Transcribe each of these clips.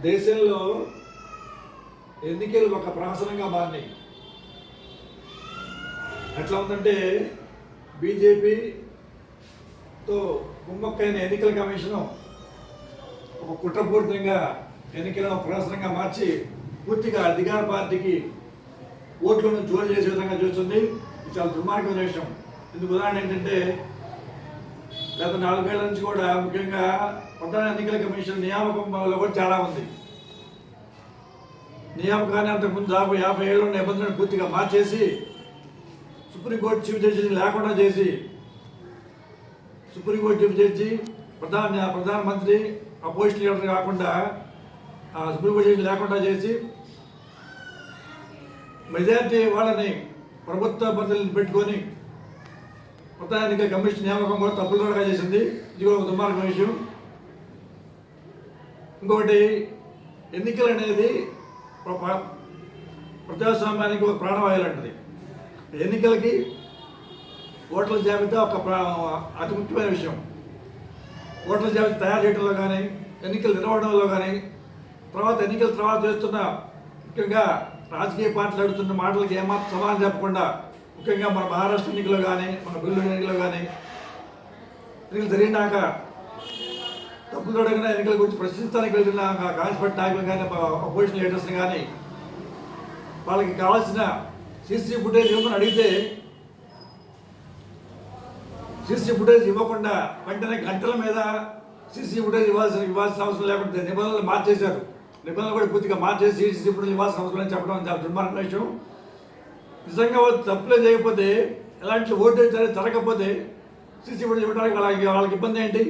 దేశంలో ఎన్నికలు ఒక ప్రహసనంగా మారినాయి. ఎట్లా ఉందంటే బీజేపీతో కుమ్మక్కైన ఎన్నికల కమిషను ఒక కుట్రపూరితంగా ఎన్నికలను ప్రహసనంగా మార్చి పూర్తిగా అధికార పార్టీకి ఓట్లను జోరు చేసే విధంగా చూస్తుంది. ఇది చాలా దుర్మార్గమైన విషయం. ఇందుకు ఉదాహరణ ఏంటంటే గత 4 ఏళ్ల నుంచి కూడా ముఖ్యంగా ప్రధాన ఎన్నికల కమిషన్ నియామకంలో కూడా చాలా ఉంది. నియామకాన్ని అంతకుముందు 50 ఏళ్ళ నిబంధనలు పూర్తిగా మార్చేసి సుప్రీంకోర్టు చీఫ్ జడ్జిని లేకుండా చేసి సుప్రీంకోర్టు చీఫ్ జడ్జి ప్రధానమంత్రి అపోజిషన్ లీడర్ కాకుండా సుప్రీంకోర్టు జడ్జి లేకుండా చేసి మెజార్టీ వాళ్ళని ప్రభుత్వ బదులను పెట్టుకొని ప్రధాన ఎన్నికల కమిషన్ నియామకం కూడా తప్పులుగా చేసింది. ఇది కూడా ఒక దుర్మార్గమైన విషయం. ఇంకొకటి, ఎన్నికలు అనేది ప్రజాస్వామ్యానికి ఒక ప్రాణవాయు లాంటిది. ఎన్నికలకి ఓట్ల జాబితా ఒక అతి ముఖ్యమైన విషయం. ఓట్ల జాబితా తయారు చేయడంలో కానీ, ఎన్నికలు నిర్వహణలో కానీ, ఎన్నికల తర్వాత చేస్తున్న ముఖ్యంగా రాజకీయ పార్టీలు అడుగుతున్న మాటలకి ఏమాత్రం సమాధానం చెప్పకుండా, ముఖ్యంగా మన మహారాష్ట్ర ఎన్నికల్లో కానీ, మన బెంగళూరు ఎన్నికల్లో కానీ, ఎన్నికలు జరిగినాక తప్పులు అడిగిన ఎన్నికల గురించి ప్రశ్నించడానికి వెళ్తున్న కాంగ్రెస్ పార్టీ నాయకులు కానీ, అపోజిషన్ లీడర్స్ని కానీ వాళ్ళకి కావాల్సిన సీసీ ఫుటేజ్ ఇవ్వమని అడిగితే సీసీ ఫుటేజ్ ఇవ్వకుండా వెంటనే గంటల మీద సీసీ ఫుటేజ్ ఇవ్వాల్సిన అవసరం లేకుండా నిబంధనలు మార్చేశారు. నిబంధనలు కూడా పూర్తిగా మార్చేసి సీసీ ఫుటేజ్ ఇవ్వాల్సిన అవసరం లేని చెప్పడం చాలా దుర్మార్గమైన విషయం. నిజంగా వాళ్ళు తప్పులే చేయకపోతే, ఎలాంటి ఓటేజ్ జరగకపోతే సీసీ ఫుటేజ్ ఇవ్వడానికి వాళ్ళకి ఇబ్బంది ఏంటి?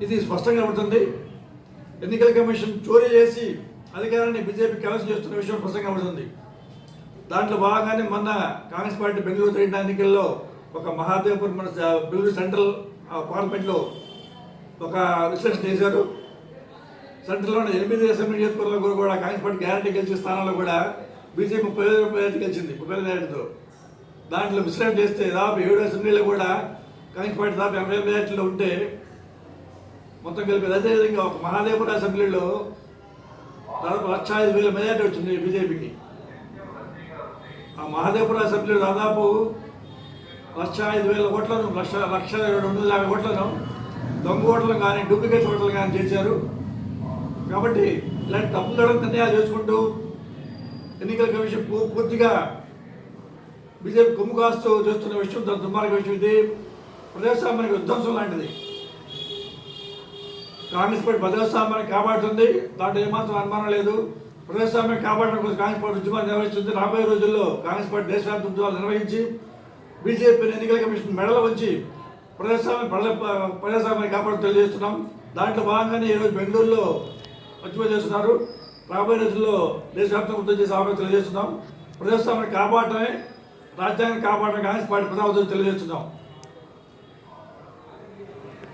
ఇది స్పష్టంగా కనబడుతుంది. ఎన్నికల కమిషన్ చోరీ చేసి అధికారాన్ని బీజేపీ కలెక్ట్ చేస్తున్న విషయం స్పష్టంగా కనబడుతుంది. దాంట్లో భాగంగానే మొన్న కాంగ్రెస్ పార్టీ బెంగళూరు జరిగిన ఎన్నికల్లో ఒక మహాదేవ్పూర్ మన బెంగళూరు సెంట్రల్ పార్లమెంట్లో ఒక విశ్లేషణ చేశారు. సెంట్రల్లోని 8 అసెంబ్లీ నియోజకవర్గాల్లో కూడా కాంగ్రెస్ పార్టీ గ్యారంటీ గెలిచిన స్థానాల్లో కూడా బీజేపీ 35 గెలిచింది, 35 దాంట్లో విశ్లేషణ చేస్తే దాదాపు 7 అసెంబ్లీలో కూడా కాంగ్రెస్ పార్టీ దాదాపు 80 మెజార్టీలో ఉంటే మొత్తం కలిపి. అదేవిధంగా ఒక మహాదేవ్పూర్ అసెంబ్లీలో దాదాపు 1,05,000 మెజార్టీ వచ్చింది బీజేపీకి. ఆ మహాదేవ్పూర్ అసెంబ్లీలో దాదాపు 1,05,000 ఓట్లను 1,02,000 ఓట్లను దొంగ ఓట్లను కానీ, డూప్లికేట్ ఓట్లను కానీ చేశారు. కాబట్టి ఇలాంటి తప్పుదడ నిర్ణయాలు చేసుకుంటూ ఎన్నికల కమిషన్ పూర్తిగా బీజేపీ కొమ్ము కాస్తూ చేస్తున్న విషయం దుర్మార్గ విషయం. ఇది ప్రజాస్వామ్యానికి విధ్వంసం లాంటిది. కాంగ్రెస్ పార్టీ ప్రజాస్వామ్యాన్ని కాపాడుతుంది, దాంట్లో ఏమాత్రం అనుమానం లేదు. ప్రజాస్వామ్యం కాపాడడం కోసం కాంగ్రెస్ పార్టీ ఉద్యమాలు నిర్వహిస్తుంది. రాబోయే రోజుల్లో కాంగ్రెస్ పార్టీ దేశవ్యాప్త ఉద్యమాలు నిర్వహించి బీజేపీ ఎన్నికల కమిషన్ మెడలు వచ్చి ప్రజాస్వామ్యాన్ని కాపాడడం తెలియజేస్తున్నాం. దాంట్లో భాగంగానే ఈరోజు బెంగళూరులో ఉద్యమం చేస్తున్నారు. రాబోయే రోజుల్లో దేశవ్యాప్తంగా ఉద్యమం చేసే అవకాశం తెలియజేస్తున్నాం. ప్రజాస్వామ్యాన్ని కాపాడటమే రాజ్యాంగాన్ని కాపాడడం కాంగ్రెస్ పార్టీ ప్రధాన ఉద్యమం తెలియజేస్తున్నాం.